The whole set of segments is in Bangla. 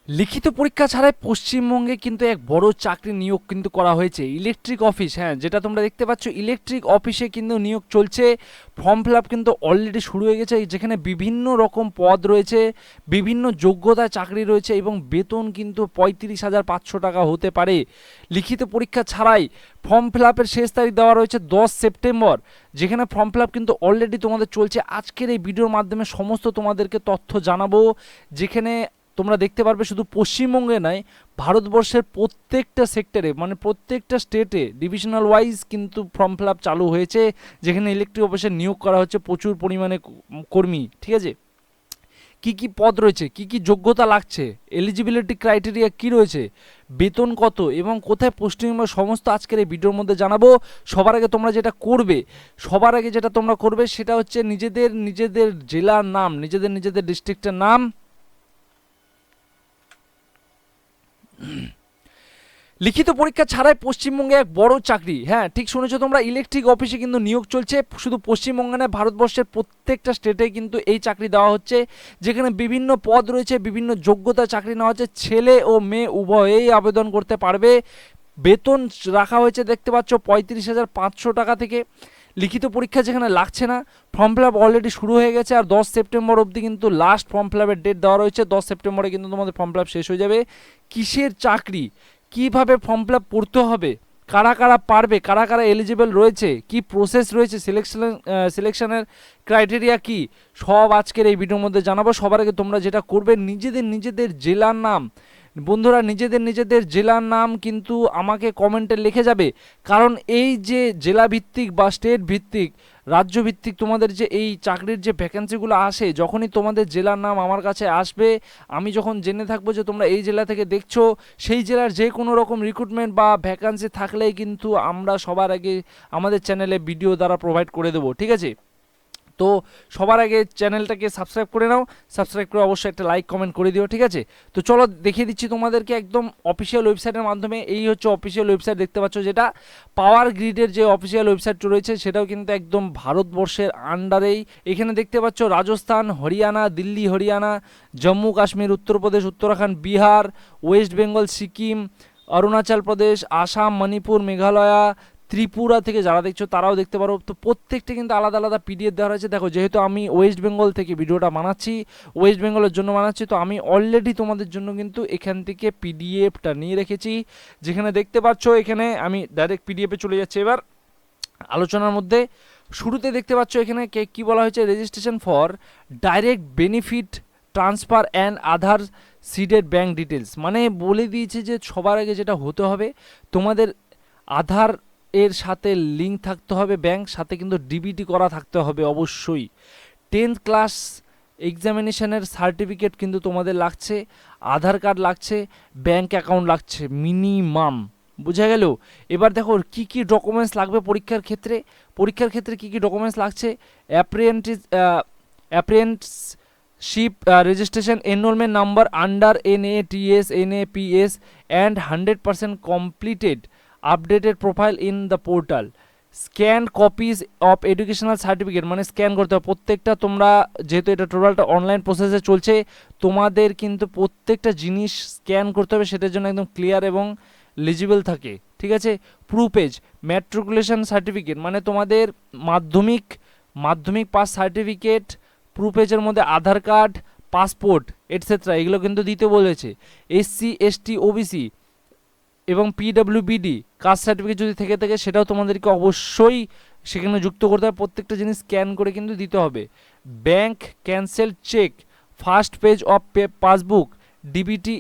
লিখিত পরীক্ষা ছাড়াই পশ্চিমবঙ্গে কিন্তু এক বড় চাকরি নিয়োগ কিন্তু করা হয়েছে ইলেকট্রিক অফিস। হ্যাঁ, যেটা তোমরা দেখতে পাচ্ছ ইলেকট্রিক অফিসে কিন্তু নিয়োগ চলছে। ফর্ম ফিল আপ কিন্তু অলরেডি শুরু হয়ে গেছে, যেখানে বিভিন্ন রকম পদ রয়েছে, বিভিন্ন যোগ্যতায় চাকরি রয়েছে এবং বেতন কিন্তু 35,500 টাকা হতে পারে লিখিত পরীক্ষা ছাড়াই। ফর্ম ফিল আপের শেষ তারিখ দেওয়া রয়েছে 10 সেপ্টেম্বর, যেখানে ফর্ম ফিল আপ কিন্তু অলরেডি তোমাদের চলছে। আজকের এই ভিডিওর মাধ্যমে সমস্ত তোমাদেরকে তথ্য জানাবো, যেখানে তোমরা দেখতে পারবে শুধু পশ্চিমবঙ্গে নয়, ভারতবর্ষের প্রত্যেকটা সেক্টরে মানে প্রত্যেকটা স্টেটে ডিভিশনাল ওয়াইজ কিন্তু ফর্ম ফিল আপ চালু হয়েছে, যেখানে ইলেকট্রিক অফিসে নিয়োগ করা হচ্ছে প্রচুর পরিমাণে কর্মী। ঠিক আছে, কি কি পদ রয়েছে, কি কি যোগ্যতা লাগছে, এলিজিবিলিটি ক্রাইটেরিয়া কি রয়েছে, বেতন কত এবং কোথায় পোস্টিং বা সমস্ত আজকের এই ভিডিওর মধ্যে জানাবো। সবার আগে তোমরা যেটা করবে, সবার আগে যেটা তোমরা করবে সেটা হচ্ছে নিজেদের নিজেদের জেলার নাম, নিজেদের নিজেদের ডিস্ট্রিক্টের নাম। লিখিত পরীক্ষা ছাড়াই পশ্চিমবঙ্গে এক বড় চাকরি, হ্যাঁ ঠিক শুনেছো তোমরা, ইলেকট্রিক অফিসে কিন্তু নিয়োগ চলছে। শুধু পশ্চিমবঙ্গে নয়, ভারতবর্ষের প্রত্যেকটা স্টেটে কিন্তু এই চাকরি দেওয়া হচ্ছে, যেখানে বিভিন্ন পদ রয়েছে, বিভিন্ন যোগ্যতা চাকরি নেওয়া হচ্ছে। ছেলে ও মেয়ে উভয়েই আবেদন করতে পারবে। বেতন রাখা হয়েছে দেখতে পাচ্ছ 35,500 টাকা থেকে। লিখিত পরীক্ষা যেখানে লাগছে না, ফর্ম ফিল আপ অলরেডি শুরু হয়ে গেছে, আর 10 সেপ্টেম্বর অবধি কিন্তু লাস্ট ফর্ম ফিল আপের ডেট দেওয়া রয়েছে। 10 সেপ্টেম্বরে কিন্তু তোমাদের ফর্ম ফিল আপ শেষ হয়ে যাবে। কিসের চাকরি, কিভাবে ফর্ম ফিল আপ করতে হবে, কারা কারা পারবে, কারা কারা এলিজিবল রয়েছে, কি প্রসেস রয়েছে, সিলেকশনের ক্রাইটেরিয়া কি, সব আজকের এই ভিডিওর মধ্যে জানাবো। সবার আগে তোমরা যেটা করবে, নিজেদের নিজেদের জেলার নাম, বন্ধুরা নিজেদের নিজেদের জেলার নাম কিন্তু আমাকে কমেন্টে লিখে যাবে। কারণ এই যে জেলা ভিত্তিক বা স্টেট ভিত্তিক, রাজ্য ভিত্তিক তোমাদের যে এই চাকরির যে ভ্যাকেন্সিগুলো আসে, যখনই তোমাদের জেলার নাম আমার কাছে আসবে, আমি যখন জেনে থাকবো যে তোমরা এই জেলা থেকে দেখছো, সেই জেলার যে কোনো রকম রিক্রুটমেন্ট বা ভ্যাকেন্সি থাকলেই কিন্তু আমরা সবার আগে আমাদের চ্যানেলে ভিডিও দ্বারা প্রোভাইড করে দেবো। ঠিক আছে, তো সবার আগে চ্যানেলটাকে সাবস্ক্রাইব করে নাও, সাবস্ক্রাইব করে অবশ্যই একটা লাইক কমেন্ট করে দিও। ঠিক আছে, তো চলো দেখিয়ে দিচ্ছি তোমাদেরকে একদম অফিসিয়াল ওয়েবসাইটের মাধ্যমে। এই হচ্ছে অফিসিয়াল ওয়েবসাইট, দেখতে পাচ্ছ যেটা পাওয়ার গ্রিডের যে অফিসিয়াল ওয়েবসাইট রয়েছে, সেটাও কিন্তু একদম ভারতবর্ষের আন্ডারেই। এখানে দেখতে পাচ্ছ রাজস্থান, হরিয়ানা, দিল্লি হরিয়ানা, জম্মু কাশ্মীর, উত্তরপ্রদেশ, উত্তরাখণ্ড, বিহার, ওয়েস্ট বেঙ্গল, সিকিম, অরুণাচল প্রদেশ, আসাম, মণিপুর, মেঘালয়া, ত্রিপুরা থেকে যারা দেখছো তারাও দেখতে পারো। তো প্রত্যেকটা কিন্তু আলাদা আলাদা পিডিএফ দেওয়া হয়েছে। দেখো, যেহেতু আমি ওয়েস্ট বেঙ্গল থেকে ভিডিওটা বানাচ্ছি, ওয়েস্ট বেঙ্গলের জন্য বানাচ্ছি, তো আমি অলরেডি তোমাদের জন্য কিন্তু এখান থেকে পিডিএফটা নিয়ে রেখেছি, যেখানে দেখতে পাচ্ছ। এখানে আমি ডাইরেক্ট পিডিএফে চলে যাচ্ছি এবার আলোচনার মধ্যে। শুরুতে দেখতে পাচ্ছ এখানে কি বলা হয়েছে, registration for direct benefit transfer and Aadhaar seeded bank details, মানে বলে দিয়েছে যে সবার আগে যেটা হতে হবে, তোমাদের আধার এর সাথে লিঙ্ক থাকতে হবে, ব্যাংক সাথে কিন্তু ডিবিটি করা থাকতে হবে অবশ্যই। 10th ক্লাস এক্সামিনেশনের সার্টিফিকেট কিন্তু তোমাদের লাগছে, আধার কার্ড লাগছে, ব্যাংক অ্যাকাউন্ট লাগছে মিনিমাম। বোঝা গেল? এবার দেখো কি কি ডকুমেন্টস লাগবে পরীক্ষার ক্ষেত্রে। পরীক্ষার ক্ষেত্রে কি কি ডকুমেন্টস লাগছে, apprenticeship registration, enrolment number under NATS NAPS and 100% completed updated profile in the portal, scan copies of educational certificate, মানে স্ক্যান করতে হবে প্রত্যেকটা। তোমরা যেহেতু এটা টোটালটা অনলাইন প্রসেসে চলছে, তোমাদের কিন্তু প্রত্যেকটা জিনিস স্ক্যান করতে হবে, সেটার জন্য একদম ক্লিয়ার এবং লিজিবল থাকে। ঠিক আছে, প্রুফেজ ম্যাট্রিকুলেশন সার্টিফিকেট, মানে তোমাদের মাধ্যমিক মাধ্যমিক পাস সার্টিফিকেট, প্রুফেজের মধ্যে আধার কার্ড, পাসপোর্ট এটসেট্রা, এগুলো কিন্তু দিতে বলেছে। SC ST OBC এবং PWBD কাস্ট সার্টিফিকেট যদি থেকে থাকে সেটাও তোমাদেরকে অবশ্যই সেখানে যুক্ত করতে হবে। প্রত্যেকটা জিনিস স্ক্যান করে কিন্তু দিতে হবে। Bank cancel cheque, first page of passbook, DBT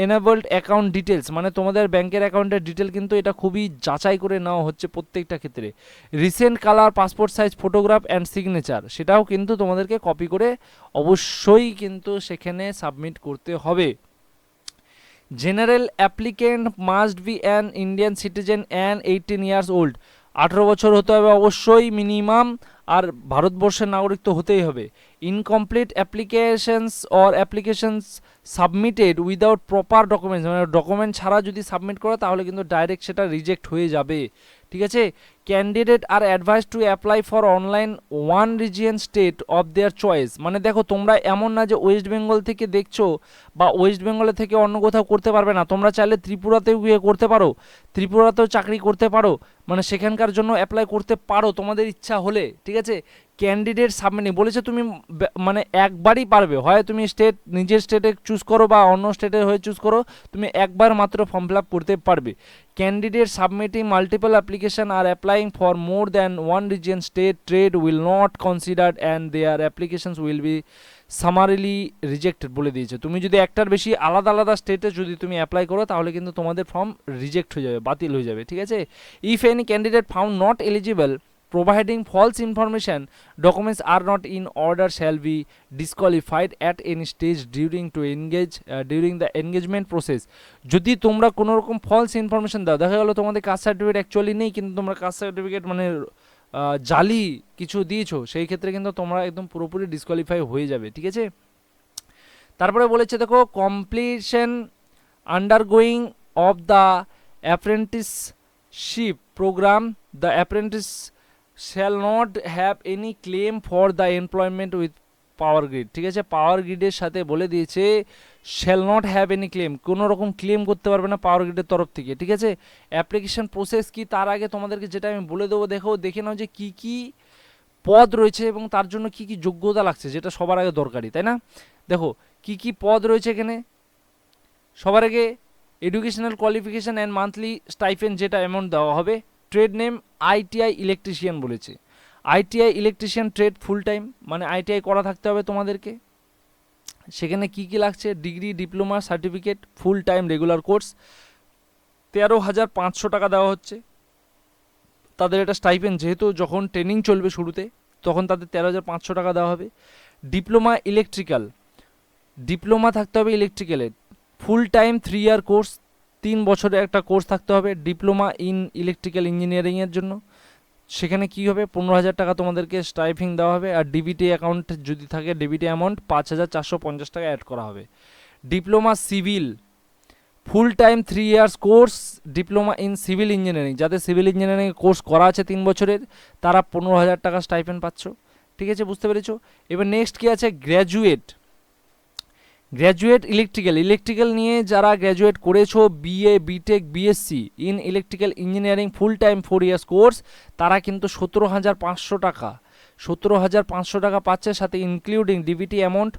enabled account details, মানে তোমাদের ব্যাংকের অ্যাকাউন্টের ডিটেল কিন্তু এটা খুবই যাচাই করে নেওয়া হচ্ছে প্রত্যেকটা ক্ষেত্রে। Recent colour passport size photograph and signature, সেটাও কিন্তু তোমাদেরকে কপি করে অবশ্যই কিন্তু সেখানে সাবমিট করতে হবে। General applicant must be an Indian citizen and 18 years old, 18 বছর হতে হবে অবশ্যই মিনিমাম, আর ভারতবর্ষের নাগরিক তো হতেই হবে। Incomplete applications or applications submitted without proper documents, মানে ডকুমেন্ট ছাড়া যদি সাবমিট করো তাহলে কিন্তু ডাইরেক্ট সেটা রিজেক্ট হয়ে যাবে। ঠিক আছে। Candidate are advise to apply for online one region state of their choice. মানে দেখো তোমরা এমন না যে ওয়েস্ট বেঙ্গল থেকে দেখছো বা ওয়েস্ট বেঙ্গলে থেকে অন্য কোথাও করতে পারবে না, তোমরা চাইলে ত্রিপুরাতেও গিয়ে করতে পারো, ত্রিপুরাতেও চাকরি করতে পারো, মানে সেখানকার জন্য অ্যাপ্লাই করতে পারো তোমাদের ইচ্ছা হলে, ঠিক আছে। ক্যান্ডিডেট সাবমিটিং বলেছে তুমি মানে একবারই পারবে, হয় তুমি স্টেট নিজের স্টেটে চুজ করো বা অন্য স্টেটের হয়ে চুজ করো, তুমি একবার মাত্র ফর্ম ফিল আপ করতে পারবে। Candidate submitting multiple application or applying for more than one region state trade will not considered and their applications will be summarily rejected বলে দিয়েছে। তুমি যদি একটার বেশি আলাদা আলাদা স্টেটে যদি তুমি অ্যাপ্লাই করো তাহলে কিন্তু তোমাদের ফর্ম রিজেক্ট হয়ে যাবে, বাতিল হয়ে যাবে, ঠিক আছে। If any candidate found not eligible providing false information documents are not in order shall be disqualified at any stage during the engagement process। যদি তোমরা কোনো রকম ফলস ইনফরমেশন দাও, দেখা গেলো তোমাদের কাস্ট সার্টিফিকেট অ্যাকচুয়ালি নেই কিন্তু তোমরা কাস্ট সার্টিফিকেট মানে জালি কিছু দিয়েছো, সেই ক্ষেত্রে কিন্তু তোমরা একদম পুরোপুরি ডিসকোয়ালিফাই হয়ে যাবে, ঠিক আছে। তারপরে বলেছে দেখো completion undergoing of the apprenticeship program the apprentice shall not have any claim for the employment with Power Grid, ঠিক আছে। পাওয়ার গ্রিডের সাথে বলে দিয়েছে shall not have any claim, কোনো রকম ক্লেম করতে পারবে না পাওয়ার গ্রিডের তরফ থেকে, ঠিক আছে। অ্যাপ্লিকেশন প্রসেস কি তার আগে তোমাদেরকে যেটা আমি বলে দেবো, দেখে নাও যে কি কি পদ রয়েছে এবং তার জন্য কি কি যোগ্যতা লাগছে, যেটা সবার আগে দরকারি, তাই না। দেখো কি কি পদ রয়েছে এখানে, সবার আগে educational qualification and monthly stipend যেটা অ্যামাউন্ট দেওয়া হবে। ট্রেড নেম আইটিআই ইলেকট্রিশিয়ান বলেছে, ITI electrician trade full time, মানে আইটিআই করা থাকতে হবে তোমাদেরকে। সেখানে কি কি লাগছে, degree diploma certificate full time regular course, 13,500 টাকা দেওয়া হচ্ছে তাদের। এটা স্টাইপেন্ড যেহেতু যখন ট্রেনিং চলবে শুরুতে তখন তাদের 13,500 টাকা দেওয়া হবে। ডিপ্লোমা ইলেকট্রিক্যাল, ডিপ্লোমা থাকতে হবে ইলেকট্রিক্যালের, ফুল টাইম 3 ইয়ার কোর্স, 3 বছরের একটা কোর্স থাকতে হবে ডিপ্লোমা ইন ইলেকট্রিক্যাল ইঞ্জিনিয়ারিংয়ের জন্য। সেখানে কী হবে 15,000 টাকা তোমাদেরকে স্টাইফিং দেওয়া হবে, আর ডিবিটি অ্যাকাউন্ট যদি থাকে ডিবিটি অ্যামাউন্ট 5,450 টাকা অ্যাড করা হবে। Diploma civil full time 3 years course, diploma in civil engineering, যাদের সিভিল ইঞ্জিনিয়ারিং কোর্স করা আছে 3 বছরের তারা 15,000 টাকা স্টাইপেন্ড পাচ্ছ, ঠিক আছে, বুঝতে পেরেছো। এবার নেক্সট কী আছে, গ্র্যাজুয়েট, গ্র্যাজুয়েট ইলেকট্রিক্যাল নিয়ে যারা গ্র্যাজুয়েট করেছো BA B Tech BSc in electrical engineering full time 4 years course, তারা কিন্তু 17,500 টাকা 17,500 টাকা পাচ্ছে, সাথে ইনক্লুডিং ডিবিটি অ্যামাউন্ট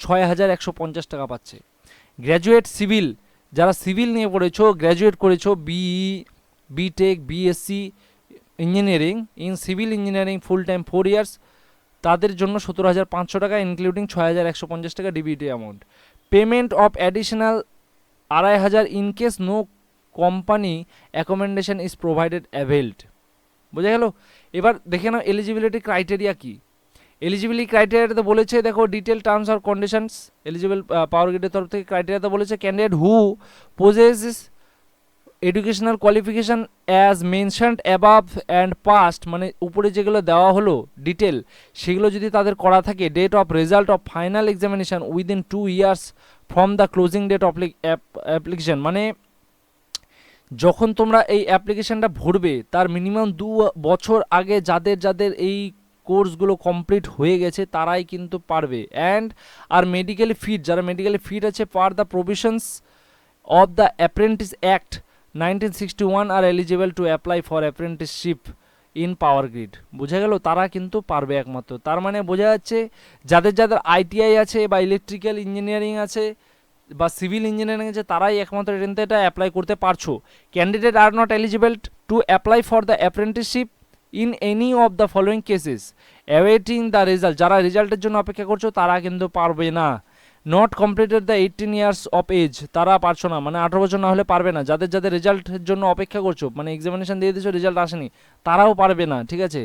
6,150 টাকা পাচ্ছে। গ্র্যাজুয়েট সিভিল, যারা সিভিল নিয়ে পড়েছো গ্র্যাজুয়েট করেছো BE BTech BSc engineering in civil engineering full time 4 years, তাদের জন্য 17,500 টাকা ইনক্লুডিং 6,150 টাকা DBT amount. Payment of additional 2,500 in case no company accommodation is provided availed, বোঝা গেল। এবার দেখে নাও এলিজিবিলিটি ক্রাইটেরিয়া কি। এলিজিবিলিটি ক্রাইটেরিয়াতে বলেছে দেখো ডিটেল টার্মস আর কন্ডিশনস, এলিজিবল পাওয়ার গ্রিডের তরফ থেকে ক্রাইটেরিয়াতে বলেছে candidate who possesses educational qualification as mentioned above and passed, মানে উপরে যেগুলো দেওয়া হলো ডিটেল সেগুলো যদি তাদের করা থাকে, date of result of final examination within 2 years from the closing date of application, মানে যখন তোমরা এই অ্যাপ্লিকেশানটা ভরবে তার মিনিমাম 2 বছর আগে যাদের এই কোর্সগুলো কমপ্লিট হয়ে গেছে তারাই কিন্তু পারবে। অ্যান্ড আর মেডিকেলি ফিট, যারা মেডিকেলি ফিট আছে per the provisions of the apprentice act 1961 are eligible to apply for apprenticeship in power grid, বোঝা গেল, তারা কিন্তু পারবে একমাত্র। তার মানে বোঝা যাচ্ছে যাদের আইটিআই আছে বা ইলেকট্রিক্যাল ইঞ্জিনিয়ারিং আছে বা সিভিল ইঞ্জিনিয়ারিং আছে তারাই একমাত্র এটা অ্যাপ্লাই করতে পারছো। Candidate are not eligible to apply for the apprenticeship in any of the following cases awaiting the result, যারা রেজাল্টের জন্য অপেক্ষা করছো তারা কিন্তু পারবে না। Not completed the 18 years of age, তারা পারছো না, মানে 18 বছর না হলে পারবে না। যাদের রেজাল্টের জন্য অপেক্ষা করছো, মানে এক্সামিনেশন দিয়ে দিয়েছো রেজাল্ট আসেনি, তারাও পারবে না, ঠিক আছে।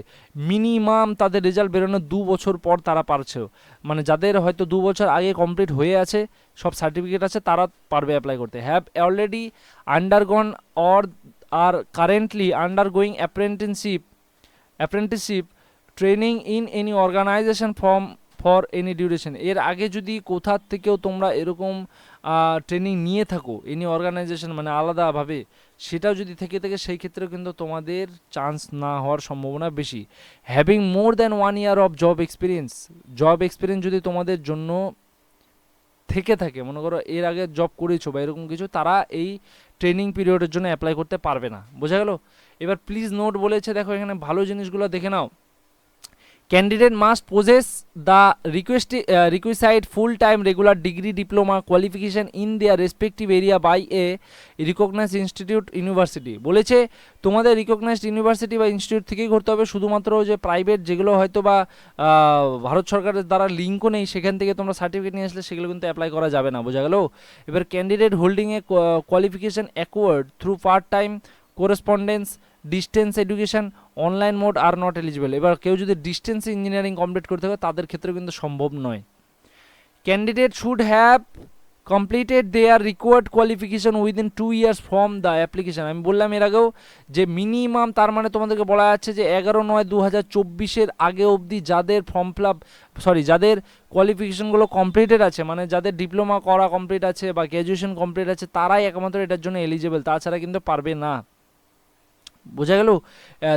মিনিমাম তাদের রেজাল্ট বেরোনোর 2 বছর পর তারা পারছে, মানে যাদের হয়তো 2 বছর আগে কমপ্লিট হয়ে আছে সব সার্টিফিকেট আছে তারা পারবে অ্যাপ্লাই করতে। Have already undergone or are currently undergoing apprenticeship training in any organization for any duration. এর আগে যদি কোথার থেকেও তোমরা এরকম ট্রেনিং নিয়ে থাকো এনি অর্গানাইজেশন মানে আলাদাভাবে, সেটাও যদি থেকে থাকে সেই ক্ষেত্রেও কিন্তু তোমাদের চান্স না হওয়ার সম্ভাবনা বেশি। Having more than 1 year of job experience যদি তোমাদের জন্য থেকে থাকে, মনে করো এর আগে জব করেছো বা এরকম কিছু, তারা এই ট্রেনিং পিরিয়ডের জন্য অ্যাপ্লাই করতে পারবে না। বোঝা গেল? এবার প্লিজ নোট বলেছে, দেখো এখানে ভালো জিনিসগুলো দেখে নাও। Candidate must possess the requisite full-time regular degree diploma qualification in their respective area by a recognized institute university। বলেছে তোমাদের রিকগনাইজড ইউনিভার্সিটি বা ইনস্টিটিউট থেকেই করতে হবে, শুধুমাত্র যে প্রাইভেট যেগুলো হয়তো বা ভারত সরকারের দ্বারা লিঙ্কও নেই সেখান থেকে তোমরা সার্টিফিকেট নিয়ে আসলে সেগুলো কিন্তু অ্যাপ্লাই করা যাবে না। বোঝা গেল? এবার candidate holding A qualification acquired through part time কোরেসপন্ডেন্স distance education online mode R not eligible. এবার কেউ যদি ডিস্টেন্সে ইঞ্জিনিয়ারিং কমপ্লিট করতে হয় তাদের ক্ষেত্রে কিন্তু সম্ভব নয়। Candidate should have completed their required qualification within 2 years from the application. আমি বললাম এর আগেও যে মিনিমাম, তার মানে তোমাদেরকে বলা যাচ্ছে যে 11/9/2024 আগে অবধি যাদের যাদের কোয়ালিফিকেশনগুলো কমপ্লিটেড আছে, মানে যাদের ডিপ্লোমা করা কমপ্লিট আছে বা গ্র্যাজুয়েশন কমপ্লিট আছে, তারাই একমাত্র এটার জন্য এলিজিবল, তাছাড়া কিন্তু পারবে না। বোঝা গেল?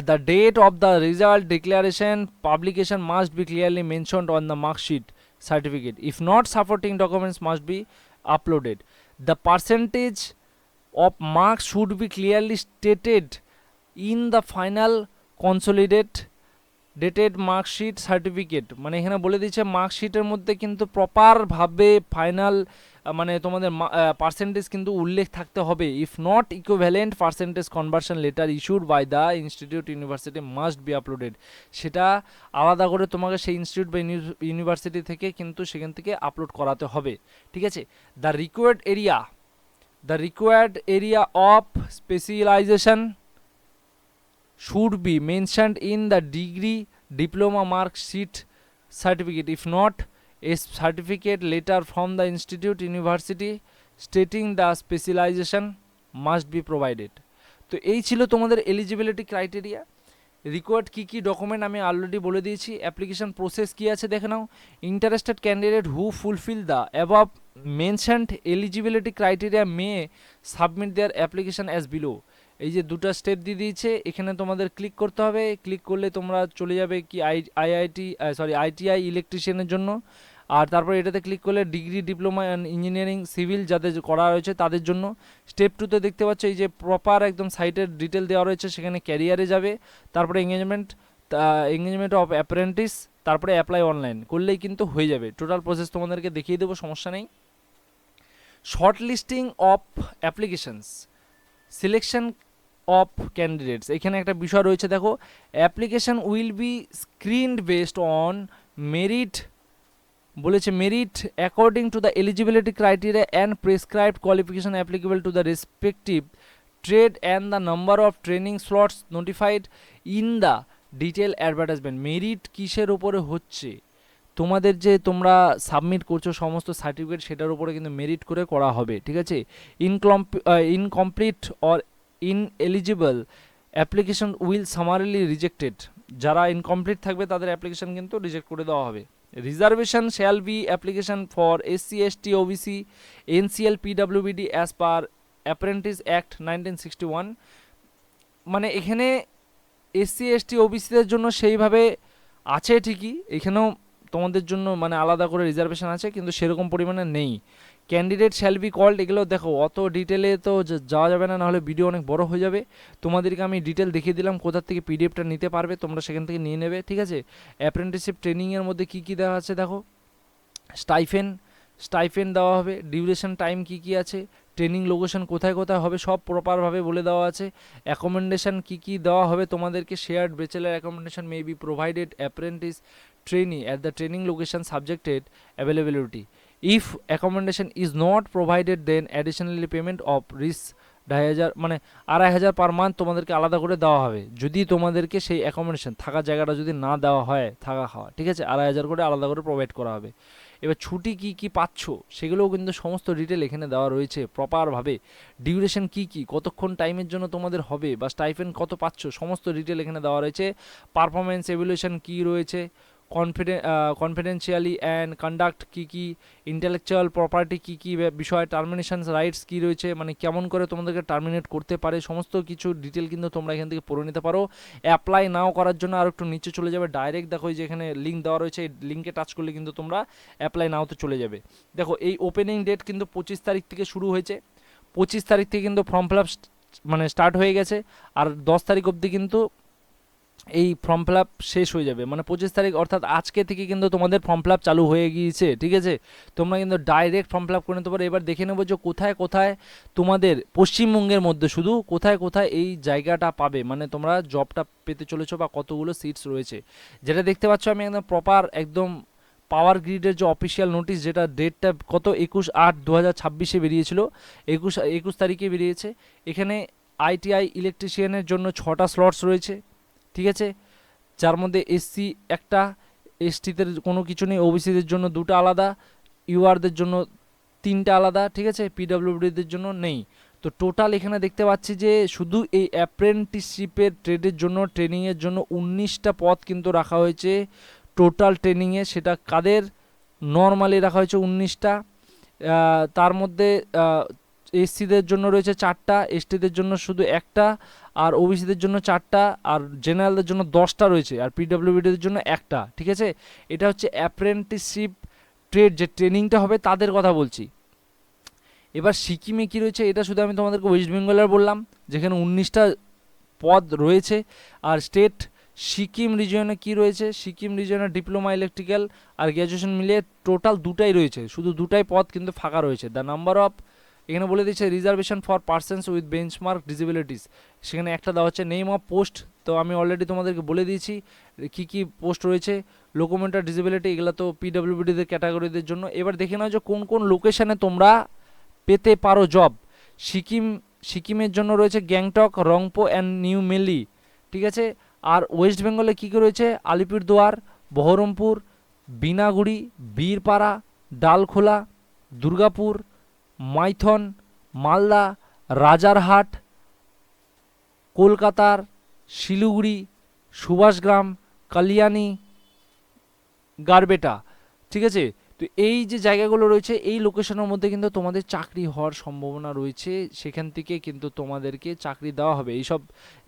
The date of the result declaration publication must be clearly mentioned on the marksheet certificate. If not supporting documents must be uploaded. The percentage of marks should be clearly stated in the final consolidated marksheet certificate। মানে এখানে বলে দিচ্ছে মার্কশিটের মধ্যে কিন্তু প্রপারভাবে ফাইনাল মানে তোমাদের পার্সেন্টেজ কিন্তু উল্লেখ থাকতে হবে। If not equivalent percentage conversion letter issued by the institute university must be uploaded. সেটা আলাদা করে তোমাকে সেই ইনস্টিটিউট বা ইউনিভার্সিটি থেকে কিন্তু সেখান থেকে আপলোড করাতে হবে। ঠিক আছে? The required area of specialization should be mentioned in the degree diploma mark sheet certificate. If not, a certificate letter from the institute university stating the specialization must be provided. তো এই ছিল তোমাদের এলিজিবিলিটি ক্রাইটেরিয়া। রিকোয়ার্ড কী কী ডকুমেন্ট আমি অলরেডি বলে দিয়েছি। অ্যাপ্লিকেশন প্রসেস কী আছে দেখে নাও। Interested candidate who fulfil the above mentioned eligibility criteria may submit their application as below. এই যে দুটো স্টেপ দিয়ে দিয়েছে, এখানে তোমাদের ক্লিক করতে হবে। ক্লিক করলে তোমরা চলে যাবে কি আইটিআই ইলেকট্রিশিয়ানের জন্য, আর তারপরে এটাতে ক্লিক করলে ডিগ্রি ডিপ্লোমা ইঞ্জিনিয়ারিং সিভিল যাদের করা রয়েছে তাদের জন্য। স্টেপ 2তে দেখতে পাচ্ছ এই যে প্রপার একদম সাইটের ডিটেল দেওয়া রয়েছে, সেখানে ক্যারিয়ারে যাবে, তারপরে এঙ্গেজমেন্ট অফ অ্যাপ্রেন্টিস, তারপরে অ্যাপ্লাই অনলাইন করলেই কিন্তু হয়ে যাবে। টোটাল প্রসেস তোমাদেরকে দেখিয়ে দেবো, সমস্যা নেই। Shortlisting of applications, selection of candidates, এখানে একটা বিষয় রয়েছে দেখো। Application will be screened based on merit, বলেছে merit according to the eligibility criteria and prescribed qualification applicable to the respective trade and the number of training slots notified in the detail advertisement. Merit কিসের ওপরে হচ্ছে? তোমাদের যে তোমরা সাবমিট করছো সমস্ত সার্টিফিকেট, সেটার উপরে কিন্তু মেরিট করে করা হবে। ঠিক আছে? Incomplete or ineligible application will summarily rejected. যারা ইনকমপ্লিট থাকবে তাদের অ্যাপ্লিকেশন কিন্তু রিজেক্ট করে দেওয়া হবে। Reservation shall be application for SC ST OBC NCL পিডাব্লিউবিডি as per apprentice act 1961। মানে এখানে এসসি এসটি ওবিসিদের জন্য সেইভাবে আছে ঠিকই, এখানেও তোমাদের জন্য মানে আলাদা করে রিজার্ভেশন আছে, কিন্তু সেরকম পরিমাণে নেই। ক্যান্ডিডেট শ্যাল বি কল্ড, এগুলো দেখো অত ডিটেলে তো যাওয়া যাবে না, নাহলে ভিডিও অনেক বড় হয়ে যাবে। তোমাদেরকে আমি ডিটেল দেখিয়ে দিলাম কোথার থেকে পিডিএফটা নিতে পারবে, তোমরা সেখান থেকে নিয়ে নেবে। ঠিক আছে? অ্যাপ্রেন্টিসশিপ ট্রেনিংয়ের মধ্যে কী কী দেওয়া আছে দেখো। স্টাইফেন দেওয়া হবে, ডিউরেশন টাইম কী কী আছে, ট্রেনিং লোকেশন কোথায় কোথায় হবে সব প্রপারভাবে বলে দেওয়া আছে। অ্যাকোমোডেশন কী কী দেওয়া হবে তোমাদেরকে, shared bachelor accommodation may be provided apprentice trainee at the training location subjected availability. If accommodation is not provided then additionally payment of রিস 2,500 মানে 2,500 পার মান্থ তোমাদেরকে আলাদা করে দেওয়া হবে, যদি তোমাদেরকে সেই অ্যাকোমোডেশন থাকার জায়গাটা যদি না দেওয়া হয়, থাকা খাওয়া, ঠিক আছে, 2,500 করে আলাদা করে প্রোভাইড করা হবে। এবার ছুটি কি কি পাচ্ছ সেগুলোও কিন্তু সমস্ত ডিটেল এখানে দেওয়া রয়েছে প্রপারভাবে। ডিউরেশন কি কি, কতক্ষণ টাইমের জন্য তোমাদের হবে, বা স্টাইফেন্ড কত পাচ্ছ, সমস্ত ডিটেল এখানে দেওয়া রয়েছে। পারফরমেন্স এভ্যালুয়েশন কি রয়েছে, কনফিডেন্সিয়ালি অ্যান্ড কন্ডাক্ট কী কী, ইন্টেলেকচুয়াল প্রপার্টি কী কী বিষয়, টার্মিনেশন রাইটস কী রয়েছে, মানে কেমন করে তোমাদেরকে টার্মিনেট করতে পারে, সমস্ত কিছু ডিটেল কিন্তু তোমরা এখান থেকে পড়ে নিতে পারো। অ্যাপ্লাই নাও করার জন্য আর একটু নিচে চলে যাবে, ডাইরেক্ট দেখো যে এখানে লিঙ্ক দেওয়া রয়েছে, এই লিঙ্কে টাচ করলে কিন্তু তোমরা অ্যাপ্লাই নাওতে চলে যাবে। দেখো এই ওপেনিং ডেট কিন্তু 25 তারিখ থেকে শুরু হয়েছে, 25 তারিখ থেকে কিন্তু ফর্ম ফিল আপ মানে স্টার্ট হয়ে গেছে, আর 10 তারিখ অবধি কিন্তু এই ফর্ম ফিল আপ শেষ হয়ে যাবে, মানে 25 তারিখ অর্থাৎ আজকে থেকে কিন্তু তোমাদের ফর্ম ফিল আপ চালু হয়ে গিয়েছে, ঠিক আছে। তোমরা কিন্তু ডাইরেক্ট ফর্ম ফিল আপ করে নিতে পারো। এবার দেখে নেবো যে কোথায় কোথায় তোমাদের পশ্চিমবঙ্গের মধ্যে শুধু কোথায় কোথায় এই জায়গাটা পাবে, মানে তোমরা জবটা পেতে চলেছো বা কতগুলো সিটস রয়েছে। যেটা দেখতে পাচ্ছ আমি একদম প্রপার একদম পাওয়ার গ্রিডের যে অফিসিয়াল নোটিশ, যেটা ডেটটা কত 21/8/2026 বেরিয়েছিল, 21 তারিখে বেরিয়েছে। এখানে আইটিআই ইলেকট্রিশিয়ানের জন্য 6টা স্লটস রয়েছে, ঠিক আছে, যার মধ্যে এসসি একটা, এসটিদের কোনো কিছু নেই, ওবিসিদের জন্য 2টা আলাদা, ইউআরদের জন্য 3টা আলাদা, ঠিক আছে, পিডব্লিউডিদের জন্য নেই। তো টোটাল এখানে দেখতে পাচ্ছি যে শুধু এই অ্যাপ্রেন্টিসশিপের ট্রেডের জন্য ট্রেনিংয়ের জন্য 19টা পদ কিন্তু রাখা হয়েছে টোটাল ট্রেনিংয়ে। সেটা কাদের, নর্মালি রাখা হয়েছে 19টা, তার মধ্যে এসসিদের জন্য রয়েছে 4টা, এসটিদের জন্য শুধু একটা, আর ওবিসিদের জন্য 4টা, আর জেনারেলদের জন্য 10টা রয়েছে, আর পিডব্লিউডিদের জন্য একটা, ঠিক আছে। এটা হচ্ছে অ্যাপ্রেন্টিসশিপ ট্রেড যে ট্রেনিংটা হবে তাদের কথা বলছি। এবার সিকিমে কী রয়েছে, এটা শুধু আমি তোমাদেরকে ওয়েস্ট বেঙ্গলের বললাম, যেখানে 19টা পদ রয়েছে। আর স্টেট সিকিম রিজিয়নে কি রয়েছে, সিকিম রিজিয়নে ডিপ্লোমা ইলেকট্রিক্যাল আর গ্র্যাজুয়েশন মিলিয়ে টোটাল 2টাই রয়েছে, শুধু 2টাই পদ কিন্তু ফাঁকা রয়েছে। দ্য নাম্বার অফ, এখানে বলে দিচ্ছে reservation for persons with benchmark disabilities, সেখানে একটা দেওয়া হচ্ছে। নেম অফ পোস্ট তো আমি অলরেডি তোমাদেরকে বলে দিয়েছি কী কী পোস্ট রয়েছে। লোকোমেন্টার ডিসেবিলিটি এগুলো তো পিডব্লিউডিদের ক্যাটাগরিদের জন্য। এবার দেখে নাও যে কোন কোন লোকেশানে তোমরা পেতে পারো জব। সিকিমের জন্য রয়েছে গ্যাংটক, রংপো অ্যান্ড নিউ মেলি, ঠিক আছে। আর ওয়েস্ট বেঙ্গলে কী কী রয়েছে, আলিপুরদুয়ার, বহরমপুর, বিনাগুড়ি, বীরপাড়া, ডালখোলা, দুর্গাপুর, মাইথন, মালদা, রাজারহাট, কলকাতার শিলিগুড়ি, সুভাষগ্রাম, কালিয়ানি, গারবেটা, ঠিক আছে। তো এই যে জায়গাগুলো রয়েছে এই লোকেশনের মধ্যে কিন্তু তোমাদের চাকরি হওয়ার সম্ভাবনা রয়েছে, সেখান থেকে কিন্তু তোমাদেরকে চাকরি দেওয়া হবে।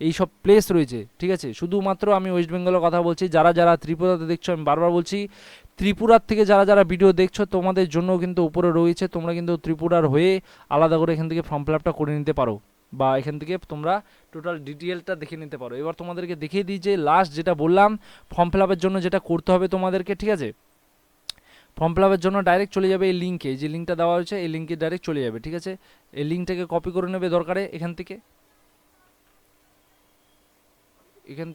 এইসব প্লেস রয়েছে, ঠিক আছে। শুধুমাত্র আমি ওয়েস্ট বেঙ্গলের কথা বলছি, যারা যারা ত্রিপুরাতে দেখছো, আমি বারবার বলছি ত্রিপুরার থেকে যারা যারা ভিডিও দেখছো তোমাদের জন্য কিন্তু উপরে রয়েছে, তোমরা কিন্তু ত্রিপুরার হয়ে আলাদা করে এখান থেকে ফর্ম ফিল আপটা করে নিতে পারো, বা এখান থেকে তোমরা টোটাল ডিটেলটা দেখে নিতে পারো। এবার তোমাদেরকে দেখিয়ে দিই যে লাস্ট যেটা বললাম ফর্ম ফিল আপের জন্য যেটা করতে হবে তোমাদেরকে, ঠিক আছে। ফর্ম ফিল আপের জন্য ডাইরেক্ট চলে যাবে এই লিঙ্কে, যে লিঙ্কটা দেওয়া হয়েছে এই লিঙ্কে ডাইরেক্ট চলে যাবে, ঠিক আছে। এই লিঙ্কটাকে কপি করে নেবে দরকারে, এখান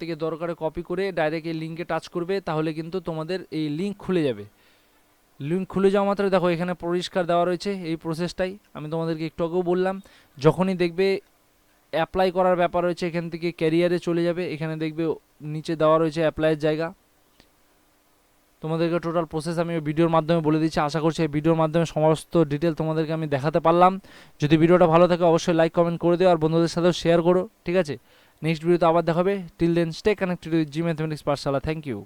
থেকে দরকারে কপি করে ডাইরেক্ট এই লিঙ্কে টাচ করবে, তাহলে কিন্তু তোমাদের এই লিঙ্ক খুলে যাবে। লিঙ্ক খুলে যাওয়া মাত্র দেখো এখানে পরিষ্কার দেওয়া রয়েছে এই প্রসেসটাই আমি তোমাদেরকে একটু আগেও বললাম। যখনই দেখবে অ্যাপ্লাই করার ব্যাপার রয়েছে, এখান থেকে ক্যারিয়ারে চলে যাবে, এখানে দেখবে নিচে দেওয়া রয়েছে অ্যাপ্লাইয়ের জায়গা। তোমাদেরকে টোটাল প্রসেস আমি ভিডিওর মাধ্যমে বলে দিচ্ছি, আশা করছি এই ভিডিওর মাধ্যমে সমস্ত ডিটেল তোমাদেরকে আমি দেখাতে পারলাম। যদি ভিডিওটা ভালো থাকে অবশ্যই লাইক কমেন্ট করে দিও, আর বন্ধুদের সাথেও শেয়ার করো, ঠিক আছে। নেক্সট ভিডিওতে আবার দেখাবে। Till then stay connected with G mathematics Pathshala. Thank you.